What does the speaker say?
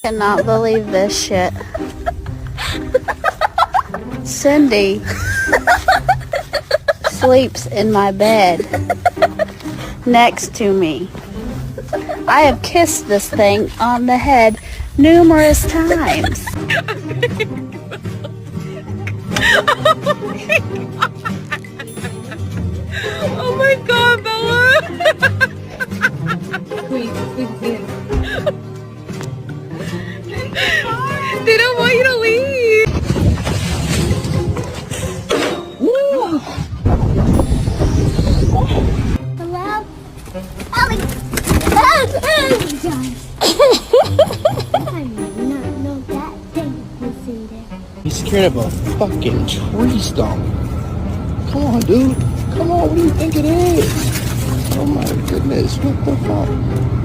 Cannot believe this shit. Cindy sleeps in my bed next to me. I have kissed this thing on the head numerous times. Oh my god, Bella! They don't want you to leave. Hello? Ellie! I did not know that thing was in there. He's scared of a fucking tree stump. Come on, dude. Come on, what do you think it is? Oh my goodness, what the fuck?